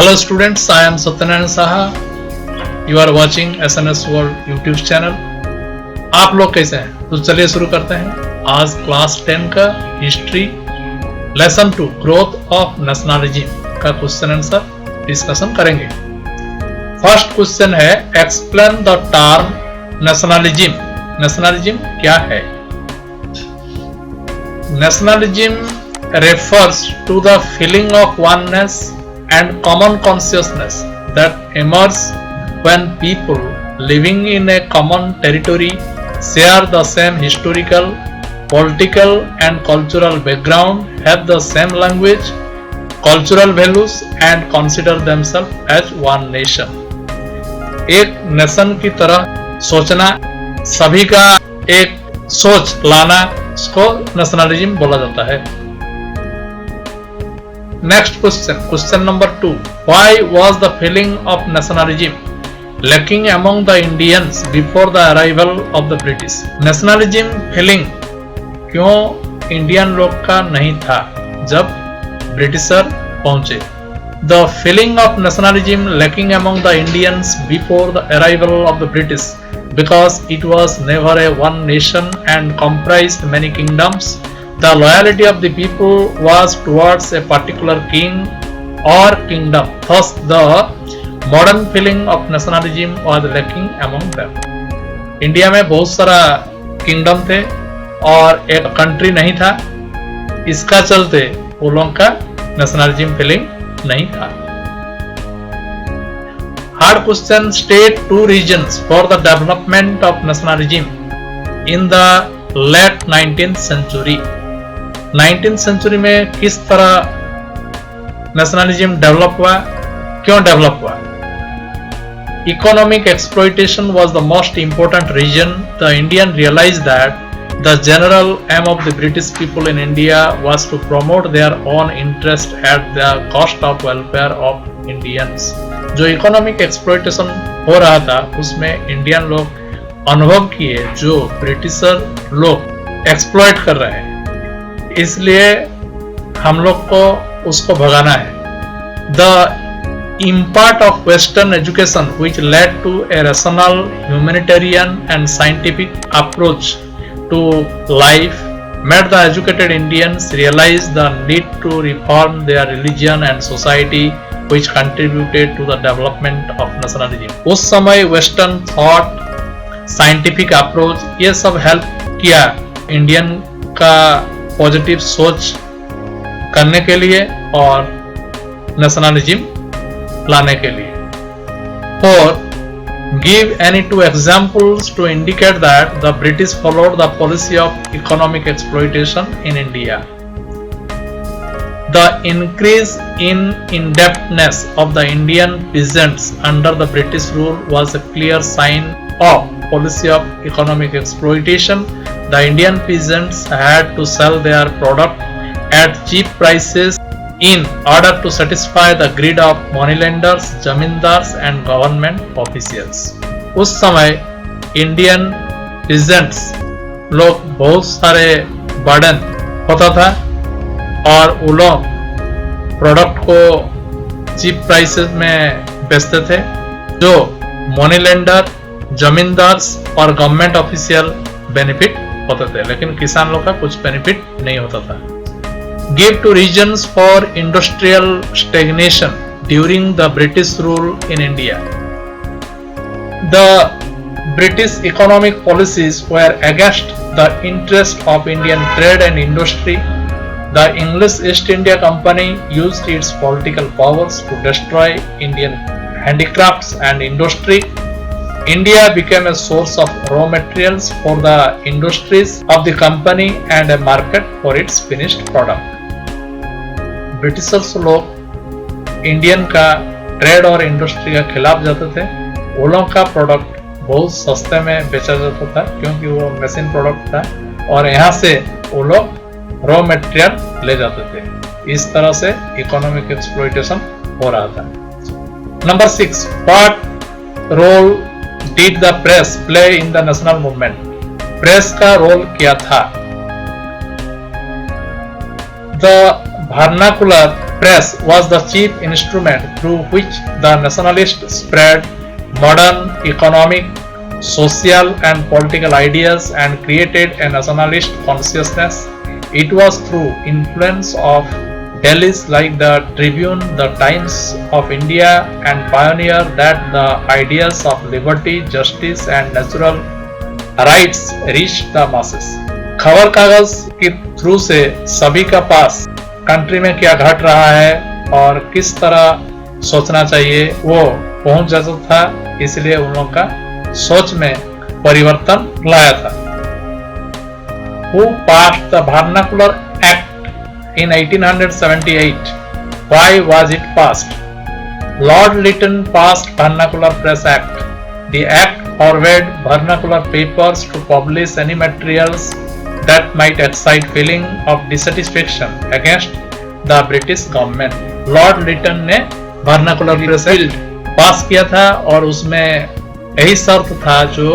Hello students, I am Satyanarayana Saha. You are watching SNS World YouTube channel. आप लोग कैसे हैं? तो चलिए शुरू करते हैं आज क्लास 10 का history lesson 2 growth of nationalism का क्वेश्चन आंसर डिस्कशन करेंगे। फर्स्ट क्वेश्चन है explain the term nationalism. Nationalism क्या है? Nationalism refers to the feeling of oneness and common consciousness that emerges when people living in a common territory share the same historical, political and cultural background, have the same language, cultural values and consider themselves as one nation. एक nation की तरह सोचना, सभी का एक सोच लाना, इसको नेशनलिज्म बोला जाता है। Next question number 2. Why was the feeling of nationalism lacking among the Indians before the arrival of the British? Nationalism feeling क्यों इंडियन लोग का नहीं था जब ब्रिटिशर पहुंचे? The feeling of nationalism lacking among the Indians before the arrival of the British because it was never a one nation and comprised many kingdoms. The loyalty of the people was towards a particular king or kingdom. Thus, the modern feeling of nationalism was lacking among them. India में बहुत सारा kingdom थे और एक country नहीं था, इसका चलते वो लोगों का नेशनलिज्म फीलिंग नहीं था। Hard question state 2 reasons for the development of nationalism in the late 19th century. 19th century में किस तरह नेशनलिज्म डेवलप हुआ, क्यों डेवलप हुआ? Economic exploitation was the most important reason. The Indian realise that the general aim of the British people in India was to promote their own interest at the cost of welfare of Indians. जो economic exploitation हो रहा था उसमें Indian लोग अनुभव किए जो britisher लोग एक्सप्लॉइट कर रहे हैं, इसलिए हम लोग को उसको भगाना है। The impact of western education which led to a rational humanitarian and scientific approach to life made the educated Indians realise the need to reform their religion and society which contributed to the development of nationalism. उस समय western thought, scientific approach, ये सब help किया Indian का positive सोच करने के लिए और नेशनलिज्म लाने के लिए। और give any 2 examples to indicate that the British followed the policy of economic exploitation in India. The increase in indebtedness of the Indian peasants under the British rule was a clear sign of policy of economic exploitation. The Indian peasants had to sell their product at cheap prices in order to satisfy the greed of moneylenders, zamindars and government officials. उस समय Indian peasants लोग बहुत सारे burden होता था और वो लोग प्रोडक्ट को चीप प्राइसेस में बेचते थे, जो मोनीलेंडर, जमींदार्स और गवर्नमेंट ऑफिशियल बेनिफिट होते थे, लेकिन किसान लोग का कुछ बेनिफिट नहीं होता था। Give 2 reasons for industrial stagnation during the British rule in India. The British economic policies were against the interest of Indian trade and industry. The English East India Company used its political powers to destroy Indian handicrafts and industry. India became a source of raw materials for the industries of the company and a market for its finished product. Britishers लोग Indian का trade और industry के खिलाफ जाते थे। वो लोग का प्रोडक्ट बहुत सस्ते में बेचा जाता था क्योंकि वो मशीन प्रोडक्ट था और यहाँ से वो लोग रॉ मटेरियल ले जाते थे। इस तरह से इकोनॉमिक एक्सप्लॉइटेशन हो रहा था। Number 6. What role did the press play in the national movement? Press का रोल क्या था? The vernacular press was the chief instrument through which the nationalists spread modern economic, social and political ideas and created a nationalist consciousness. It was through influence of dailies like the Tribune, the Times of India and Pioneer that the ideas of liberty, justice and natural rights reached the masses. खबर कागज के through से सभी का पास country में क्या घट रहा है और किस तरह सोचना चाहिए वो पहुंच जाता था, इसलिए उन लोगों का सोच में परिवर्तन लाया था. Who passed the Vernacular Act in 1878? Why was it passed? Lord Lytton passed Vernacular Press Act. The act forbade vernacular papers to publish any materials that might excite feeling of dissatisfaction against the British government. Lord Lytton ने Vernacular Press Act पास किया था और उसमें यही शर्त था जो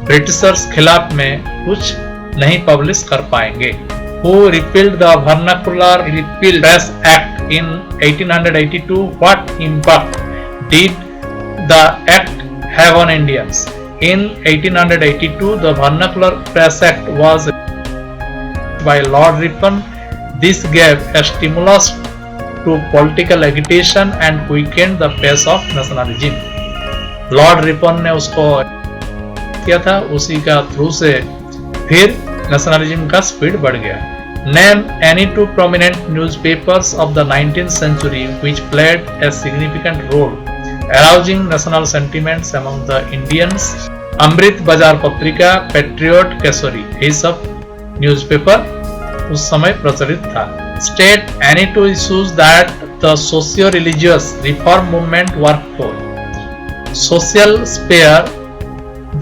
Britishers खिलाफ में कुछ नहीं पब्लिश कर पाएंगे. Who repealed the Vernacular Press Act in 1882? What impact did the act have on Indians? In 1882, the Vernacular Press Act was by Lord Ripon. This gave a stimulus to political agitation and quickened the pace of nationalism. Lord Ripon ने उसको किया था, उसी का through से फिर nationalism का speed बढ़ गया. Name any two prominent newspapers of the 19th century which played a significant role arousing national sentiments among the Indians. अमृत बाजार पत्रिका, पेट्रियट, केसरी, ये सब न्यूज़पेपर उस समय प्रचलित था. State any two issues that the socio-religious reform movement worked for. Social sphere,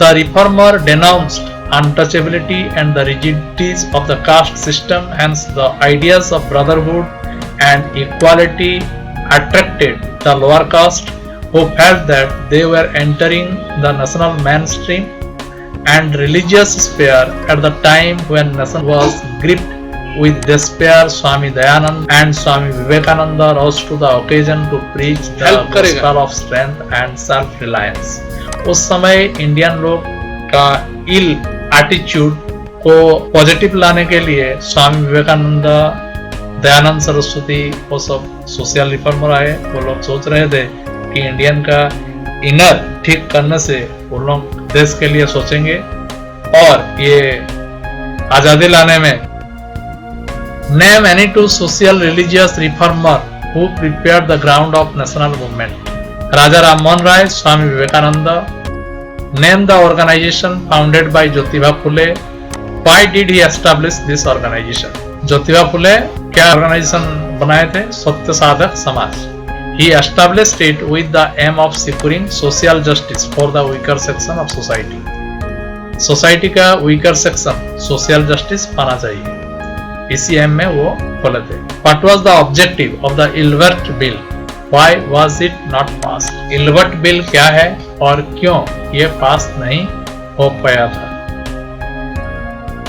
the reformer denounced untouchability and the rigidities of the caste system, hence the ideas of brotherhood and equality attracted the lower caste who felt that they were entering the national mainstream. And religious sphere, at the time when nation was gripped with despair, Swami Dayanand and Swami Vivekananda rose to the occasion to preach the gospel of strength and self-reliance. उस समय Indian लोग का इल attitude को positive लाने के लिए स्वामी विवेकानंद, दयानंद सरस्वती वो सब सोशल रिफॉर्मर आए. वो लोग सोच रहे थे कि इंडियन का इनर ठीक करने से वो लोग देश के लिए सोचेंगे और ये आजादी लाने में. Name any two social religious reformer who prepared the ground of national movement. Raja Ram Mohan Rai, Swami Vivekananda. Name the organization founded by Jyotiba Phule. Why did he establish this organization? Jyotiba Phule क्या organisation बनाए थे? सत्य साधक समाज. He established it with the aim of securing social justice for the weaker section of society. Society का weaker section social justice पाना चाहिए, इसी एम में वो खोले थे. What was the objective of the Ilbert Bill? Why was it not passed? Ilbert Bill क्या है और क्यों ये पास नहीं हो पाया था?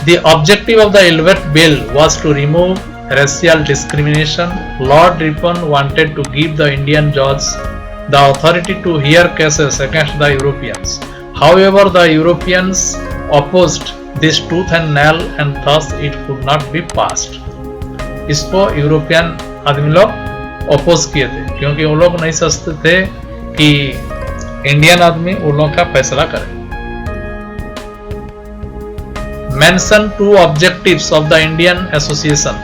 The objective of the Ilbert Bill was to remove racial discrimination. Lord Ripon wanted to give the Indian judges the authority to hear cases against the Europeans. However, the Europeans opposed this tooth and nail and thus it could not be passed. इसको European आदमी लोग oppose किए थे क्योंकि वो लोग नहीं सोचते थे कि इंडियन आदमी उन लोगों का फैसला करे. Mention two objectives of the Indian Association: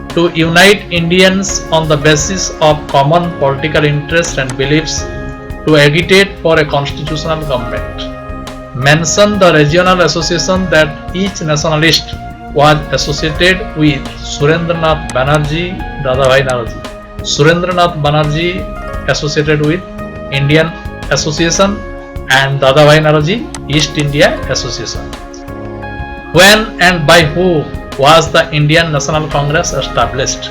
to unite Indians on the basis of common political interests and beliefs, to agitate for a constitutional government. Mention the regional association that each nationalist was associated with Surendranath Banerjee, Dadabhai Naoroji. Surendranath Banerjee associated with Indian Association and Dadabhai Naoroji East India Association. When and by who was the Indian National Congress established?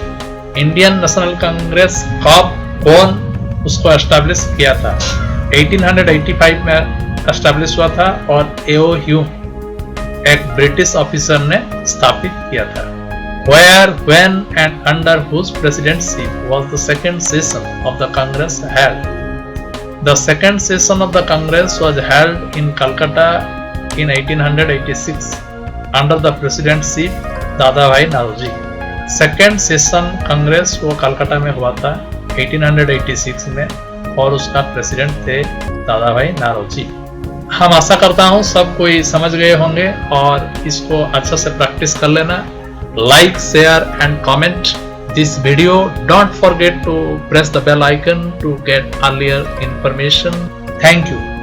Indian National Congress कब कौन उसको establish किया था? 1885 में establish हुआ था और A.O. Hume एक ब्रिटिश ऑफिसर ने स्थापित किया था. Where, when, and under whose presidency was the second session of the Congress held? The second session of the Congress was held in Calcutta in 1886 under the presidency Dadabhai Naoroji. Second session Congress वो कलकत्ता में हुआ था 1886 में और उसका प्रेसिडेंट थे दादाभाई नारोजी। हम आशा करता हूँ सब कोई समझ गए होंगे और इसको अच्छा से प्रैक्टिस कर लेना। Like, share and comment this video. Don't forget to press the bell icon to get earlier information. Thank you.